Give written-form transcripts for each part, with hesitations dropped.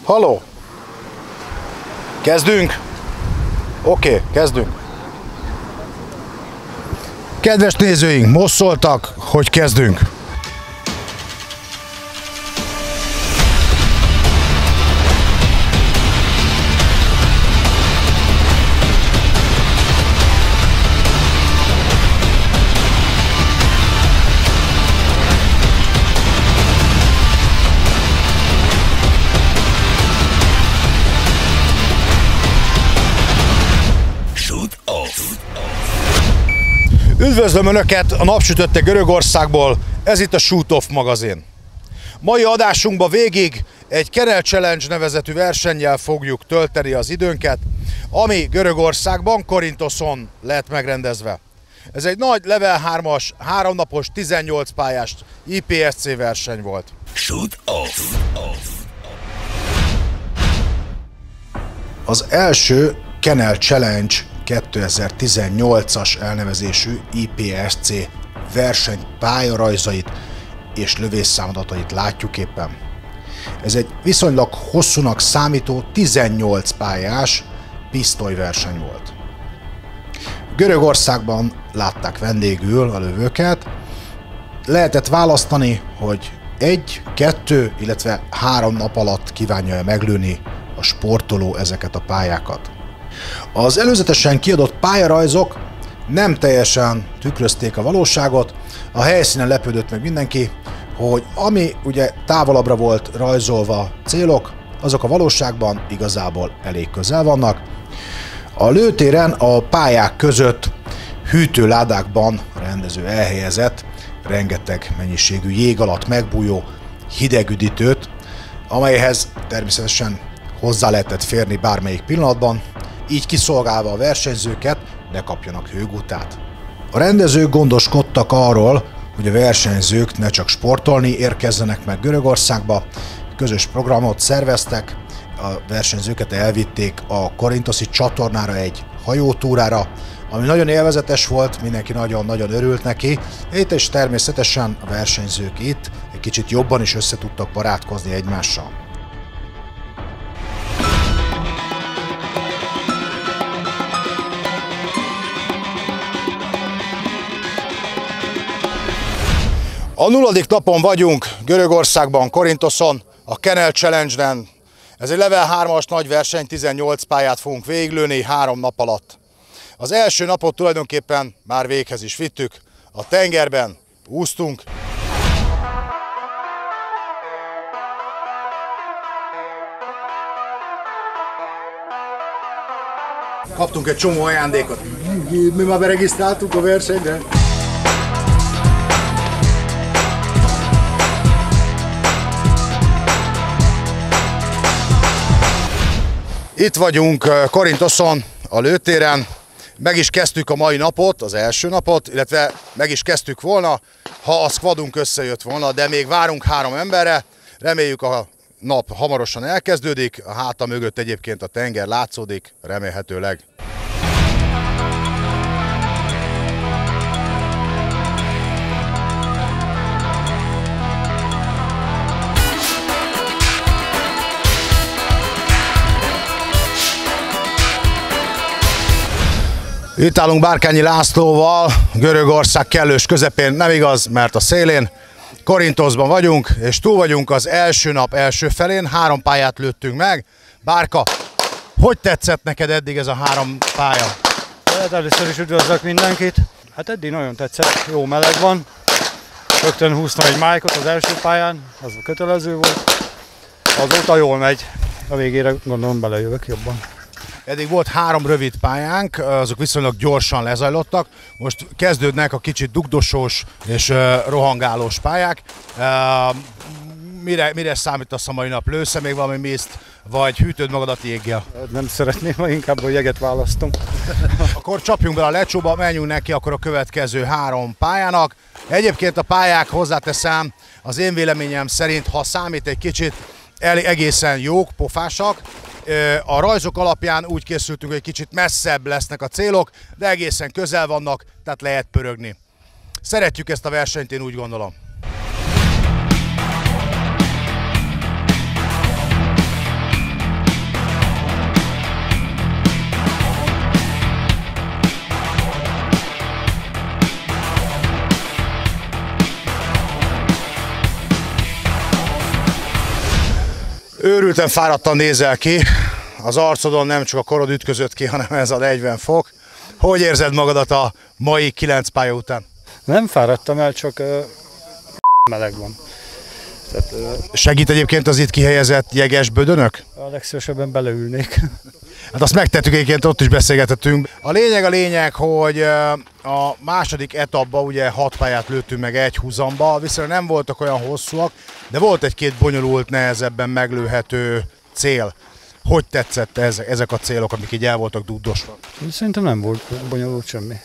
Halló! Kezdünk? Oké, kezdünk. Kedves nézőink, most szóltak, hogy kezdünk. Üdvözlöm Önöket a napsütötte Görögországból, ez itt a Shoot Off magazin. Mai adásunkban végig egy Kennel Challenge nevezetű versennyel fogjuk tölteni az időnket, ami Görögországban, Korinthoszon lett megrendezve. Ez egy nagy Level 3-as, 3 napos, 18 pályás IPSC verseny volt. Shoot Off. Az első Kennel Challenge 2018-as elnevezésű IPSC verseny pályarajzait és lövészszámadatait látjuk éppen. Ez egy viszonylag hosszúnak számító 18 pályás pisztolyverseny volt. Görögországban látták vendégül a lövőket. Lehetett választani, hogy 1, 2, illetve 3 nap alatt kívánja meglőni a sportoló ezeket a pályákat. Az előzetesen kiadott pályarajzok nem teljesen tükrözték a valóságot, a helyszínen lepődött meg mindenki, hogy ami ugye távolabbra volt rajzolva célok, azok a valóságban igazából elég közel vannak. A lőtéren a pályák között hűtőládákban a rendező elhelyezett rengeteg mennyiségű jég alatt megbújó hidegüdítőt, amelyhez természetesen hozzá lehetett férni bármelyik pillanatban, így kiszolgálva a versenyzőket, ne kapjanak hőgutát. A rendezők gondoskodtak arról, hogy a versenyzők ne csak sportolni érkezzenek meg Görögországba, közös programot szerveztek, a versenyzőket elvitték a korinthoszi csatornára egy hajótúrára, ami nagyon élvezetes volt, mindenki nagyon-nagyon örült neki, és természetesen a versenyzők itt egy kicsit jobban is össze tudtak barátkozni egymással. A 0. napon vagyunk Görögországban, Korinthoszon, a Kennel Challenge-en. Ez egy Level 3-as nagy verseny, 18 pályát fogunk végiglőni 3 nap alatt. Az első napot tulajdonképpen már véghez is vittük, a tengerben úsztunk. Kaptunk egy csomó ajándékot. Mi már beregisztráltuk a versenyre. Itt vagyunk Korinthoszon, a lőtéren, meg is kezdtük a mai napot, az első napot, illetve meg is kezdtük volna, ha a squadunk összejött volna, de még várunk 3 emberre, reméljük a nap hamarosan elkezdődik, a háta mögött egyébként a tenger látszódik, remélhetőleg. Itt állunk Bárkányi Lászlóval, Görögország kellős közepén, nem igaz, mert a szélén. Korinthoszban vagyunk, és túl vagyunk az első nap első felén, 3 pályát lőttünk meg. Bárka, hogy tetszett neked eddig ez a 3 pálya? Hát először is üdvözlök mindenkit. Hát eddig nagyon tetszett, jó meleg van. Rögtön húztam egy májkot az első pályán, az kötelező volt. Azóta jól megy, a végére gondolom belejövök jobban. Eddig volt 3 rövid pályánk, azok viszonylag gyorsan lezajlottak. Most kezdődnek a kicsit dugdosós és rohangálós pályák. Mire számítasz a mai nap? Lősz-e még valami mészt, vagy hűtöd magadat jéggel? Nem szeretném, inkább a jeget választom. Akkor csapjunk bele a lecsóba, menjünk neki akkor a következő 3 pályának. Egyébként a pályák, hozzáteszem, az én véleményem szerint, ha számít egy kicsit, egészen jók, pofásak. A rajzok alapján úgy készültünk, hogy egy kicsit messzebb lesznek a célok, de egészen közel vannak, tehát lehet pörögni. Szeretjük ezt a versenyt, én úgy gondolom. Őrülten fáradtan nézel ki, az arcodon nem csak a korod ütközött ki, hanem ez a 40 fok. Hogy érzed magadat a mai 9 pálya után? Nem fáradtam el, csak meleg van. Tehát, Segít egyébként az itt kihelyezett jeges bödönök? a legszívesebben beleülnék. Hát azt megtettük egyébként, ott is beszélgetettünk. A lényeg, hogy a második etapban ugye 6 pályát lőttünk meg egy húzamba, viszont nem voltak olyan hosszúak, de volt egy-két bonyolult, nehezebben meglőhető cél. Hogy tetszett ezek a célok, amik így el voltak dugdosva? Szerintem nem volt bonyolult semmi.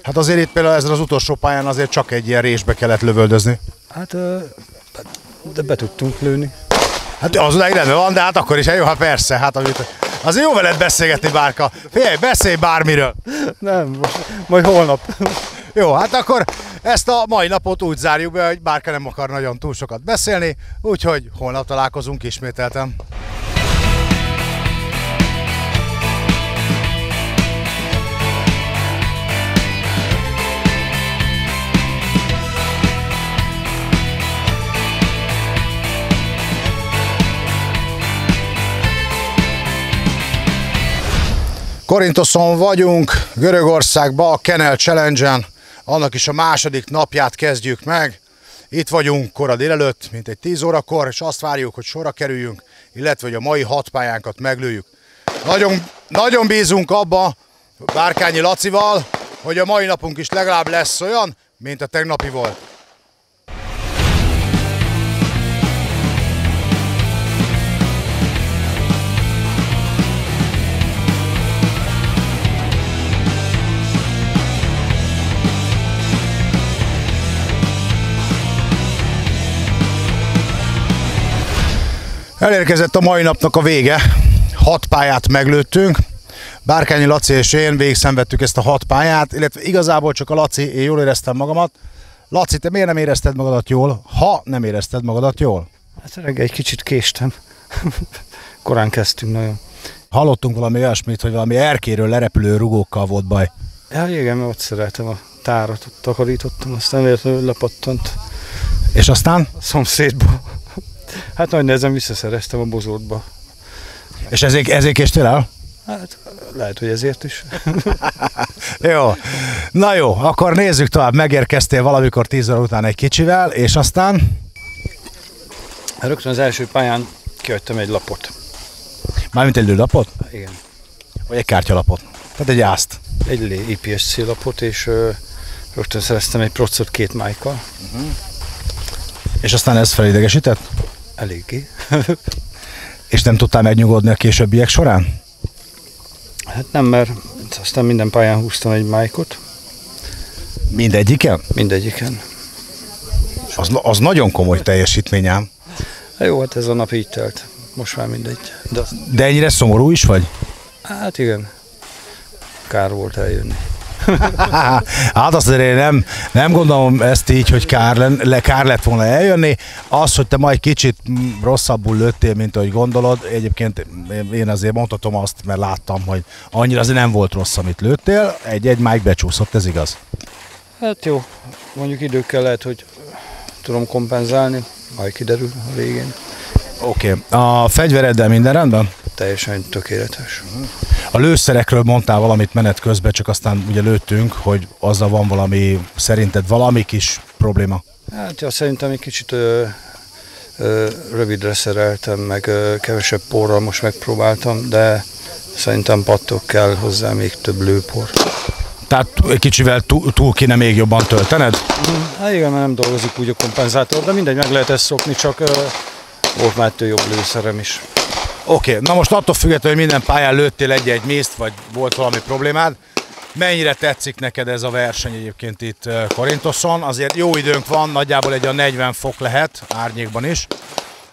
Hát azért itt például ezen az utolsó pályán azért csak egy ilyen résbe kellett lövöldözni. Hát, de be tudtunk lőni. Hát az rendben van, de hát akkor is, jó, hát persze, hát azért jó veled beszélgetni, Bárka. Figyelj, beszélj bármiről. Nem, majd holnap. Jó, hát akkor ezt a mai napot úgy zárjuk be, hogy Bárka nem akar nagyon túl sokat beszélni, úgyhogy holnap találkozunk ismételten. Korinthoson vagyunk, Görögországban, a Kennel Challenge-en, annak is a második napját kezdjük meg. Itt vagyunk kora délelőtt, mint egy 10 órakor, és azt várjuk, hogy sorra kerüljünk, illetve hogy a mai 6 pályánkat meglőjük. Nagyon bízunk abba, Bárkányi Lacival, hogy a mai napunk is legalább lesz olyan, mint a tegnapi volt. Elérkezett a mai napnak a vége, 6 pályát meglőttünk, Bárkányi Laci és én végigszenvedtük ezt a 6 pályát, illetve igazából csak a Laci, én jól éreztem magamat. Laci, te miért nem érezted magadat jól, ha nem érezted magadat jól? Hát reggel egy kicsit késtem. Korán kezdtünk nagyon. Hallottunk valami olyasmit, hogy valami erkéről lerepülő rugókkal volt baj. Ja, igen, mert ott szereltem a tárat, ott takarítottam, aztán véletlenül lepattant És aztán? a szomszédba. Hát nagy nehezen visszaszereztem a bozótba. És ezért késtél el? Hát lehet, hogy ezért is. Jó. Na jó, akkor nézzük tovább. Megérkeztél valamikor 10 óra után egy kicsivel, és aztán? Rögtön az első pályán kihagytam egy lapot. Mármint egy lőlapot? Igen. Vagy egy kártyalapot? Tehát egy ászt? Egy IPSC lapot, és rögtön szereztem egy procot 2 májkkal. És aztán ez felidegesített? Eléggé. És nem tudtál megnyugodni a későbbiek során? Hát nem, mert aztán minden pályán húztam egy májkot. Mindegyiken? Mindegyiken. Az nagyon komoly teljesítmény ám. Hát jó, hát ez a nap így telt. Most már mindegy. De ennyire szomorú is vagy? Hát igen. Kár volt eljönni. Hát azt én nem gondolom ezt így, hogy kár lett volna eljönni. Az, hogy te majd kicsit rosszabbul lőttél, mint ahogy gondolod. Egyébként én azért mondhatom azt, mert láttam, hogy annyira azért nem volt rossz, amit lőttél. Egy máig becsúszott, ez igaz? Hát jó. Mondjuk időkkel lehet, hogy tudom kompenzálni. Majd kiderül a végén. Oké. A fegyvereddel minden rendben? Teljesen tökéletes. A lőszerekről mondtál valamit menet közben, csak aztán ugye lőttünk, hogy azzal van valami, szerinted valami kis probléma? Hát ja, szerintem egy kicsit rövidre szereltem, meg kevesebb porral most megpróbáltam, de szerintem pattok kell hozzá még több lőpor. Tehát egy kicsivel túl kéne még jobban töltened? Hát igen, mert nem dolgozik úgy a kompenzátor, de mindegy, meg lehet ezt szokni, csak volt már ettől jobb lőszerem is. Oké, na most attól függetlenül, hogy minden pályán lőttél egy-egy mészt, vagy volt valami problémád, mennyire tetszik neked ez a verseny egyébként itt Korinthoson? Azért jó időnk van, nagyjából egy a 40 fok lehet, árnyékban is,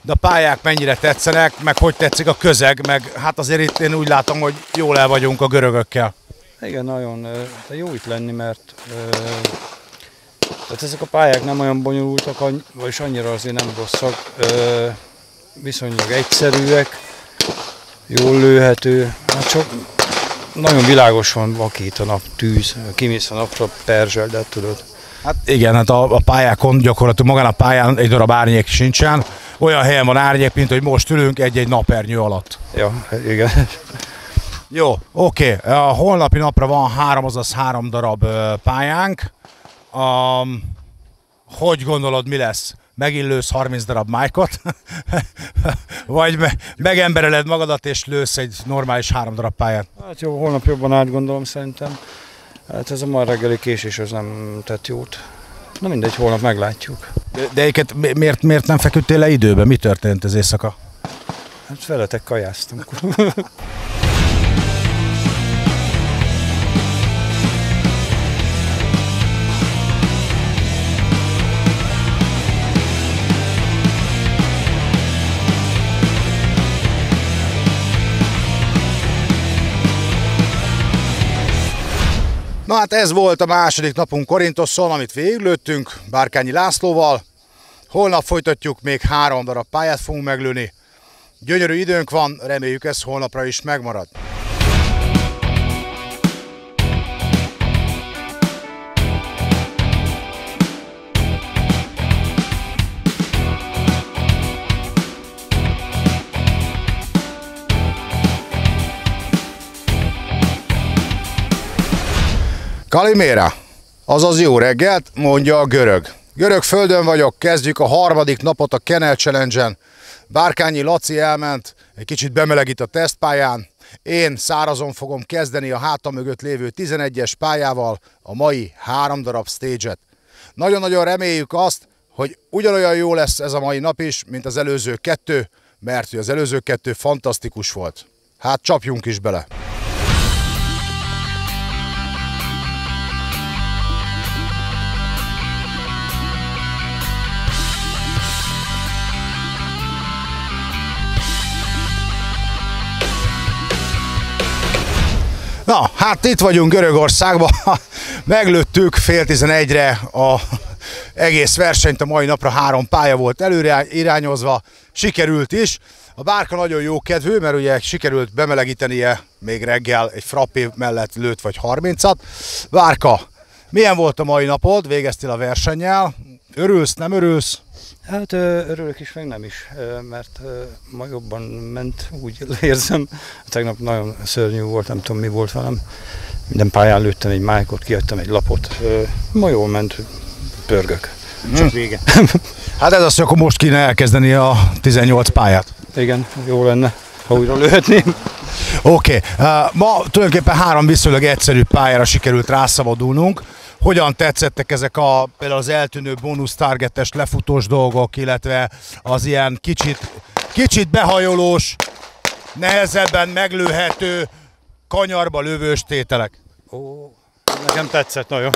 de a pályák mennyire tetszenek, meg hogy tetszik a közeg, meg hát azért itt én úgy látom, hogy jól el vagyunk a görögökkel. Igen, nagyon de jó itt lenni, mert tehát ezek a pályák nem olyan bonyolultak, vagyis annyira azért nem rosszak, viszonylag egyszerűek, jól lőhető, hát csak nagyon világos van vakít a nap, tűz, kimész a napra, perzsel, de tudod. Hát igen, hát a pályákon gyakorlatilag magán a pályán egy darab árnyék sincsen, olyan helyen van árnyék, mint hogy most ülünk egy-egy napernyő alatt. Ja, igen. Jó, oké. A holnapi napra van 3 darab pályánk. Hogy gondolod, mi lesz? Megint lősz 30 darab májkot? Vagy megembereled magadat és lősz egy normális 3 darab pályát? Hát jó, holnap jobban átgondolom szerintem. Hát ez a ma reggeli késés az nem tett jót. Na mindegy, holnap meglátjuk. De egyébként miért nem feküdtél le időben? Mi történt ez éjszaka? Hát veletek kajáztunk. Na hát ez volt a második napunk Korintoszon, amit végiglőttünk Bárkányi Lászlóval. Holnap folytatjuk, még 3 darab pályát fogunk meglőni. Gyönyörű időnk van, reméljük ez holnapra is megmarad. Kalimera, azaz jó reggelt, mondja a görög. Görög földön vagyok, kezdjük a 3. napot a Kennel Challenge-en. Bárkányi Laci elment, egy kicsit bemelegít a tesztpályán. Én szárazon fogom kezdeni a hátam mögött lévő 11-es pályával a mai 3 darab stage-et. Nagyon-nagyon reméljük azt, hogy ugyanolyan jó lesz ez a mai nap is, mint az előző 2, mert az előző 2 fantasztikus volt. Hát csapjunk is bele! Na, hát itt vagyunk Görögországban, meglőttük fél 11-re az egész versenyt, a mai napra 3 pálya volt előre irányozva, sikerült is. A Bárka nagyon jó kedvű, mert ugye sikerült bemelegítenie még reggel, egy frappé mellett lőtt vagy 30-at. Bárka, milyen volt a mai napod? Végeztél a versennyel? Örülsz, nem örülsz? Hát örülök is, meg nem is, mert ma jobban ment, úgy érzem. Tegnap nagyon szörnyű volt, nem tudom mi volt velem. Minden pályán lőttem egy májkot, kiadtam egy lapot. Ma jól ment, pörgök. Csak vége. Hát ez az, hogy akkor most kéne elkezdeni a 18 pályát. Igen, jó lenne, ha újra lőhetném. Oké. Ma tulajdonképpen 3 viszonylag egyszerű pályára sikerült rászabadulnunk. Hogyan tetszettek ezek például az eltűnő bónusz targetes lefutós dolgok, illetve az ilyen kicsit behajolós, nehezebben meglőhető, kanyarba lövős tételek? Ó, nekem tetszett nagyon.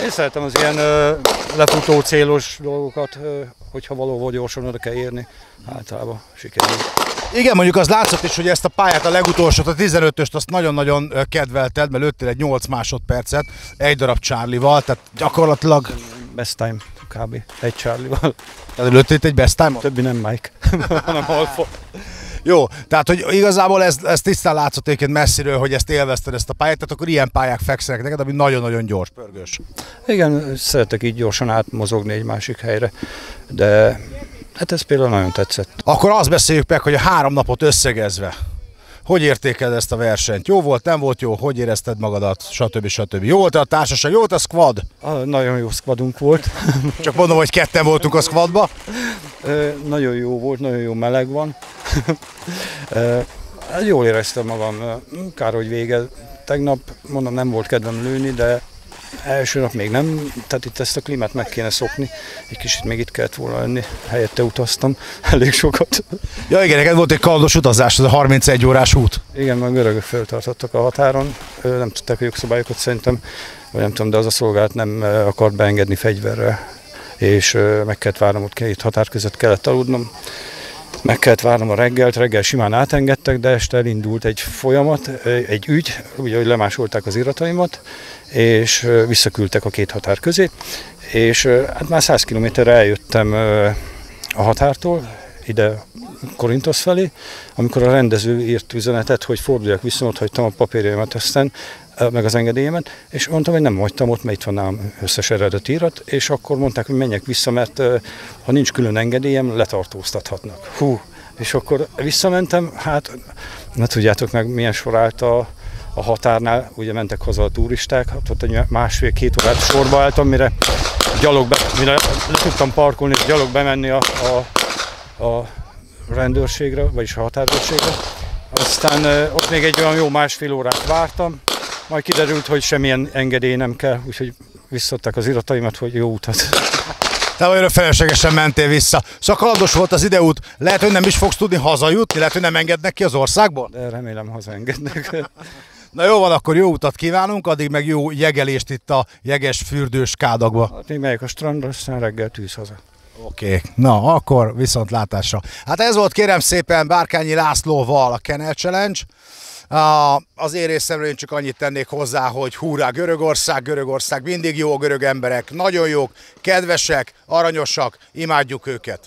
Én szeretem az ilyen lefutó célos dolgokat, hogyha valahol gyorsan oda kell érni, általában sikerül. Igen, mondjuk az látszott is, hogy ezt a pályát, a legutolsót, a 15-öst azt nagyon-nagyon kedvelted, mert lőttél egy 8 másodpercet, egy darab Charlie-val, tehát gyakorlatilag... Best time kb. Egy Charlie-val. Tehát lőttél egy best time-ot? Többi nem Mike, hanem Alfa. Jó, tehát hogy igazából ez tisztán látszott egyébként messziről, hogy ezt élvezted, ezt a pályát, tehát akkor ilyen pályák fekszenek neked, ami nagyon-nagyon gyors, pörgős. Igen, szeretek így gyorsan átmozogni egy másik helyre, de hát ez például nagyon tetszett. Akkor azt beszéljük meg, hogy a 3 napot összegezve, hogy értékeled ezt a versenyt? Jó volt, nem volt jó? Hogy érezted magadat? Stb. Jó volt a társaság? Jó volt a squad? Nagyon jó squadunk volt. Csak mondom, hogy 2 voltunk a squadba. Nagyon jó volt, nagyon jó meleg van. Jól éreztem magam, kár, hogy vége. Tegnap, mondom, nem volt kedvem lőni, de első nap még nem, tehát itt ezt a klímát meg kéne szokni. Egy kicsit még itt kellett volna lenni, helyette utaztam elég sokat. Ja igen, neked volt egy kalandos utazás, ez a 31 órás út. Igen, már görögök föltartottak a határon, nem tudták a jogszabályokat szerintem, vagy nem tudom, de az a szolgálat nem akart beengedni fegyverrel, és meg kellett várnom, ott 2 határ között kellett aludnom. Meg kellett várnom a reggel simán átengedtek, de este elindult egy folyamat, egy ügy, ugye, hogy lemásolták az irataimat, és visszaküldtek a 2 határ közé, és hát már 100 kilométerre eljöttem a határtól, ide Korintosz felé, amikor a rendező írt üzenetet, hogy forduljak vissza, ott hagytam a papírjaimat aztán, meg az engedélyemet, és mondtam, hogy nem hagytam ott, mert itt van nálam összes eredeti írat, és akkor mondták, hogy menjek vissza, mert ha nincs külön engedélyem, letartóztathatnak. Hú, és akkor visszamentem, hát ne tudjátok meg, milyen sor állt a határnál, ugye mentek haza a turisták, hát ott egy másfél-két órát sorba álltam, mire le tudtam parkolni, és gyalog bemenni a rendőrségre, vagyis a határőrségre. Aztán ott még egy olyan jó másfél órát vártam, majd kiderült, hogy semmilyen engedély nem kell, úgyhogy visszadták az irataimat, hogy jó utat. Te olyan feleslegesen mentél vissza. Szakalatos volt az ideút, lehet, hogy nem is fogsz tudni hazajutni, lehet, hogy nem engednek ki az országból? De remélem hazaengednek. Na jó van, akkor jó utat kívánunk, addig meg jó jegelést itt a jeges fürdős kádakba. Hát még megyek a strandra, aztán reggel tűz haza. Oké, na akkor viszontlátásra. Hát ez volt kérem szépen Bárkányi Lászlóval a Kennel Challenge. Az én részemről én csak annyit tennék hozzá, hogy hurrá Görögország, mindig jó görög emberek, nagyon jók, kedvesek, aranyosak, imádjuk őket.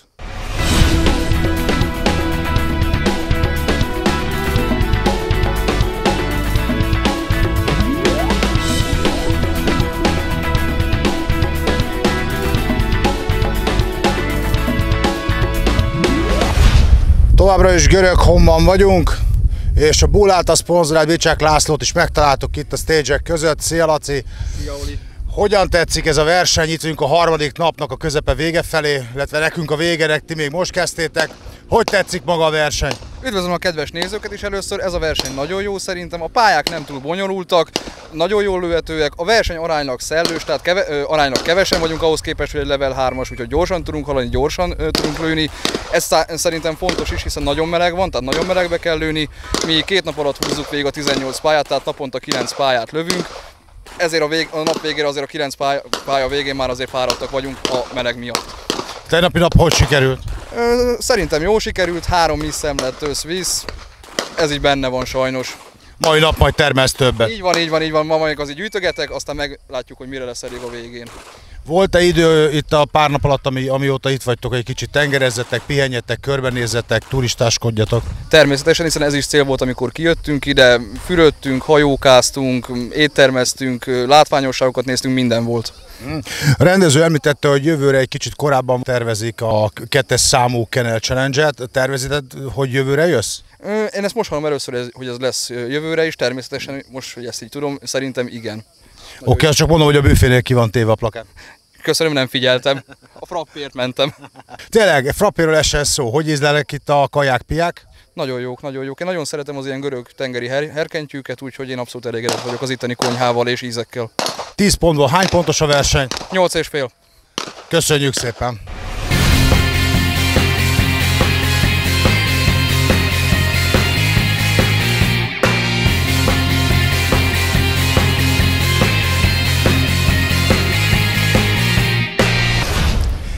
Továbbra is Görög Honban vagyunk, és a Bull által szponzorált Bicsák Lászlót is megtaláltuk itt a stage-ek között. Szia Laci! Szia Oli! Hogyan tetszik ez a verseny? Itt vagyunk a harmadik napnak a közepe vége felé, illetve nekünk a végének, ti még most kezdtétek. Hogy tetszik maga a verseny? Üdvözlöm a kedves nézőket is először, ez a verseny nagyon jó szerintem, a pályák nem túl bonyolultak, nagyon jól lőhetőek, a verseny aránylag szellős, tehát aránylag kevesen vagyunk ahhoz képest, hogy egy level 3-as, úgyhogy gyorsan tudunk haladni, gyorsan tudunk lőni. Ez szerintem fontos is, hiszen nagyon meleg van, tehát nagyon melegbe kell lőni. Mi 2 nap alatt húzzuk végig a 18 pályát, tehát naponta 9 pályát lövünk. Ezért a nap végére azért a 9 pálya végén már azért fáradtak vagyunk a meleg miatt. Tegnapi nap hogy sikerült? Szerintem jól sikerült, 3 misszem lett össz-visz, ez így benne van sajnos. Mai nap majd termelsz többet. Így van, ma majd azért gyűjtögetek, aztán meglátjuk, hogy mire lesz elég a végén. Volt-e idő itt a pár nap alatt, amióta itt vagytok, egy kicsit tengerezzetek, pihenjetek, körbenézzetek, turistáskodjatok? Természetesen, hiszen ez is cél volt, amikor kijöttünk ide, fürödtünk, hajókáztunk, éttermeztünk, látványosságokat néztünk, minden volt. A rendező említette, hogy jövőre egy kicsit korábban tervezik a 2-es számú Kennel Challenge-et. Tervezited, hogy jövőre jössz? Én ezt most hallom először, hogy ez lesz jövőre is, természetesen most, hogy ezt így tudom, szerintem igen. Oké, azt csak mondom, hogy a büfénél ki van téve a plakát. Köszönöm, nem figyeltem. A frappért mentem. Tényleg, frappéről essen szó. Hogy ízlelek itt a kaják, piák? Nagyon jók, nagyon jók. Én nagyon szeretem az ilyen görög tengeri herkentyűket, úgyhogy én abszolút elégedett vagyok az itteni konyhával és ízekkel. 10 pontból hány pontos a verseny? 8,5. Köszönjük szépen!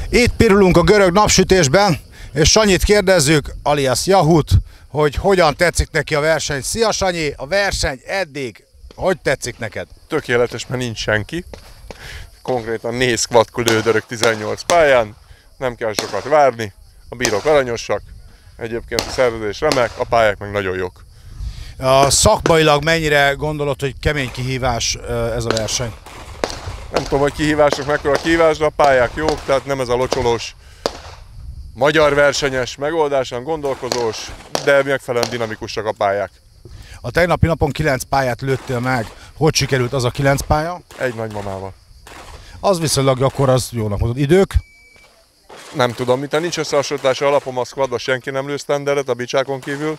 Itt pirulunk a görög napsütésben, és Sanyit kérdezzük, alias Yahut, hogy hogyan tetszik neki a verseny. Szia Sanyi, a verseny eddig, hogy tetszik neked? Tökéletes, mert nincs senki. Konkrétan 4 squad lődörök 18 pályán, nem kell sokat várni, a bírók aranyosak, egyébként a szervezés remek, a pályák meg nagyon jók. Szakmailag mennyire gondolod, hogy kemény kihívás ez a verseny? Nem tudom, hogy kihívások mekkora kihívás, de a pályák jók, tehát nem ez a locsolós, magyar versenyes, megoldáson gondolkozós, de megfelelően dinamikusak a pályák. A tegnapi napon 9 pályát lőttél meg. Hogy sikerült az a 9 pálya? Egy nagymamával. Az viszonylag akkor az jónak mondod. Idők? Nem tudom, mintha nincs összehasonlítási alapom, a squadba senki nem lő standardet a bicsákon kívül,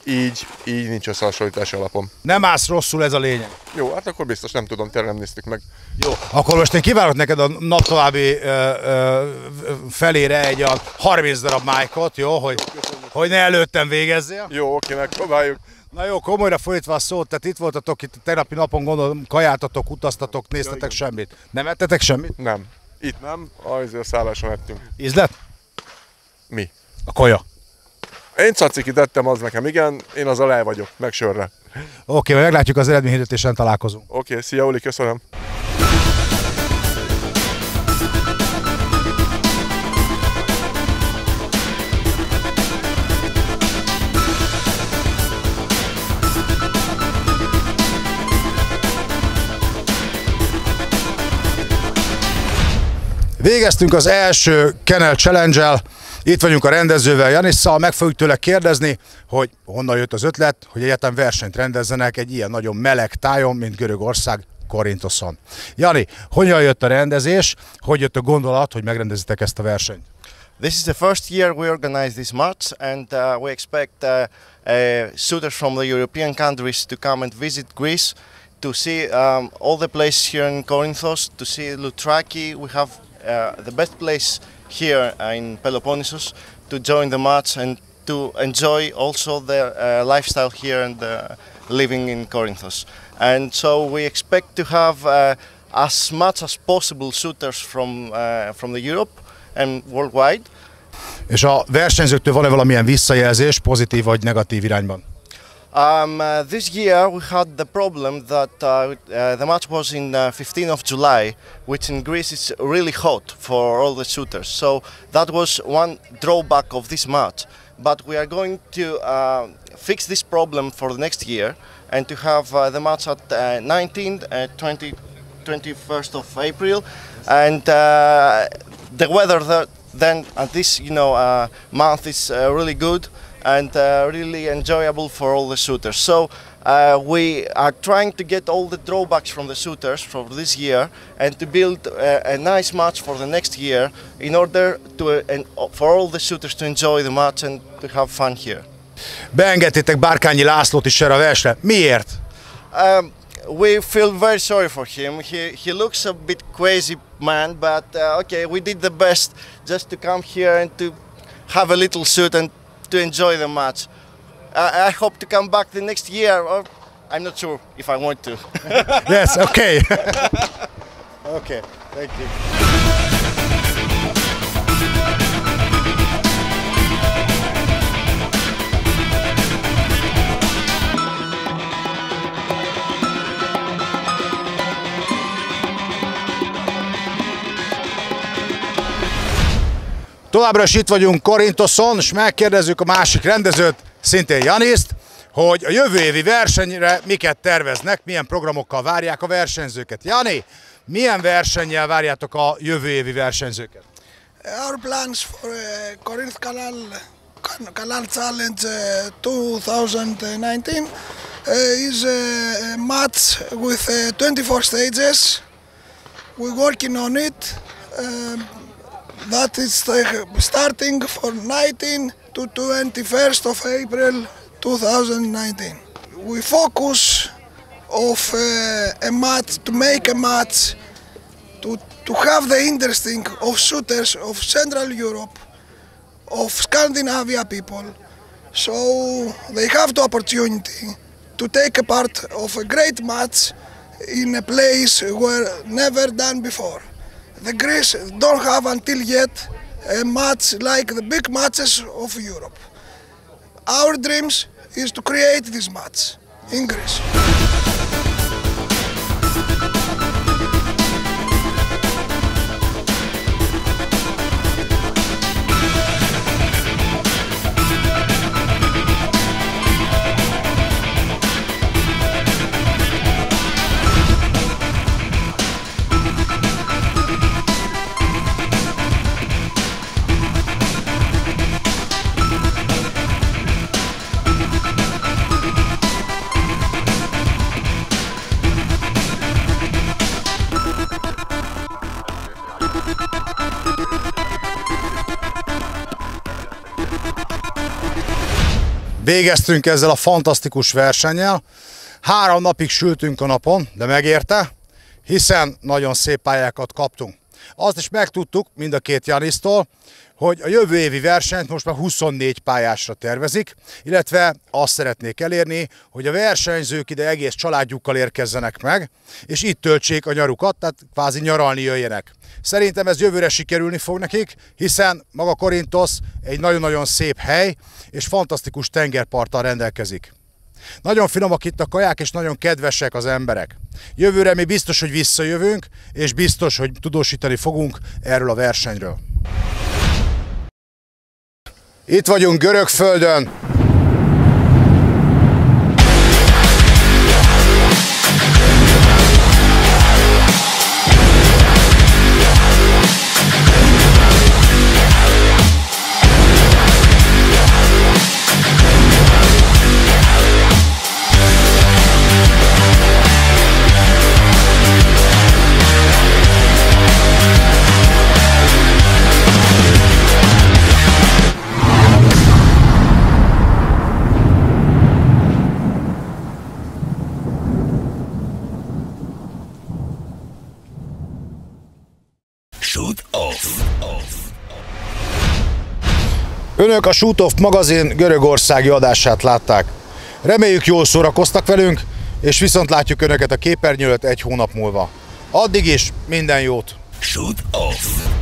így nincs összehasonlítási alapom. Nem állsz rosszul, ez a lényeg. Jó, hát akkor biztos nem tudom, tényleg nem néztük meg. Jó. Akkor most én kivárok neked a nap további felére egy a 30 darab májkot, jó? Hogy ne előttem végezzél. Jó, oké, megpróbáljuk. Na jó, komolyra folytva a szót, tehát itt voltatok, itt a tegnapi napon gondolom, kajáltatok, utaztatok, néztetek semmit. Nem ettetek semmit? Nem. Itt nem, a szálláson ettünk. Ízlet? Mi? A kaja. Én cacikit ettem, az nekem igen, én az alá vagyok, meg sörre. Oké, majd meglátjuk az eredményhirdetésen, találkozunk. Oké, szia Oli, köszönöm. Végeztünk az első Kennel Challenge-el, itt vagyunk a rendezővel, Janisszal, meg fogjuk tőle kérdezni, hogy honnan jött az ötlet, hogy egyetem versenyt rendezzenek egy ilyen nagyon meleg tájon, mint Görögország, Korinthoszon. Jani, hogyan jött a rendezés, hogy jött a gondolat, hogy megrendezitek ezt a versenyt? This is the first year we organize this match, and we expect shooters from the European countries to come and visit Greece to see all the places here in Corinthos, to see Loutraki. We have the best place here in Peloponnesus to join the match and to enjoy also the lifestyle here and living in Corinthos. And so we expect to have as much as possible shooters from the Europe and worldwide. És a versenyzőktől van-e valamilyen visszajelzés, pozitív vagy negatív irányban? This year we had the problem that the match was in 15th of July, which in Greece is really hot for all the shooters. So that was one drawback of this match. But we are going to fix this problem for the next year and to have the match at 19th, 21st of April, and the weather then at this month is really good and really enjoyable for all the shooters. So we are trying to get all the drawbacks from the shooters for this year and to build a nice match for the next year in order to for all the shooters to enjoy the match and to have fun here. Beengedtétek Bárkányi Lászlót is erre a versenyre. Miért? We feel very sorry for him. He looks a bit crazy man, but okay, we did the best just to come here and to have a little shoot and to enjoy the match. I hope to come back the next year, or I'm not sure if I want to. Yes, okay. Okay, thank you. Továbbra is itt vagyunk Korinthoszon, és megkérdezzük a másik rendezőt, szintén Janiszt, hogy a jövő évi versenyre miket terveznek, milyen programokkal várják a versenyzőket. Jani, milyen versennyel várjátok a jövő évi versenyzőket? Our plans for Corinth Canal Challenge 2019 is a match with 24 stages. We're working on it. That is starting from 19 to 21st of April 2019. We focus of a match to make a match to have the interesting of shooters of Central Europe, of Scandinavia people, so they have the opportunity to take a part of a great match in a place where never done before. The Greece don't have until yet a match like the big matches of Europe. Our dreams is to create this match in Greece. Végeztünk ezzel a fantasztikus versennyel. 3 napig sültünk a napon, de megérte, hiszen nagyon szép pályákat kaptunk. Azt is megtudtuk mind a két Janisztól, hogy a jövő évi versenyt most már 24 pályásra tervezik, illetve azt szeretnék elérni, hogy a versenyzők ide egész családjukkal érkezzenek meg, és itt töltsék a nyarukat, tehát kvázi nyaralni jöjjenek. Szerintem ez jövőre sikerülni fog nekik, hiszen maga Korinthosz egy nagyon-nagyon szép hely, és fantasztikus tengerparttal rendelkezik. Nagyon finomak itt a kaják, és nagyon kedvesek az emberek. Jövőre mi biztos, hogy visszajövünk, és biztos, hogy tudósítani fogunk erről a versenyről. Itt vagyunk Görögföldön. Önök a Shoot Off magazin görögországi adását látták. Reméljük, jól szórakoztak velünk, és viszont látjuk Önöket a képernyőt egy hónap múlva. Addig is minden jót! Shoot Off.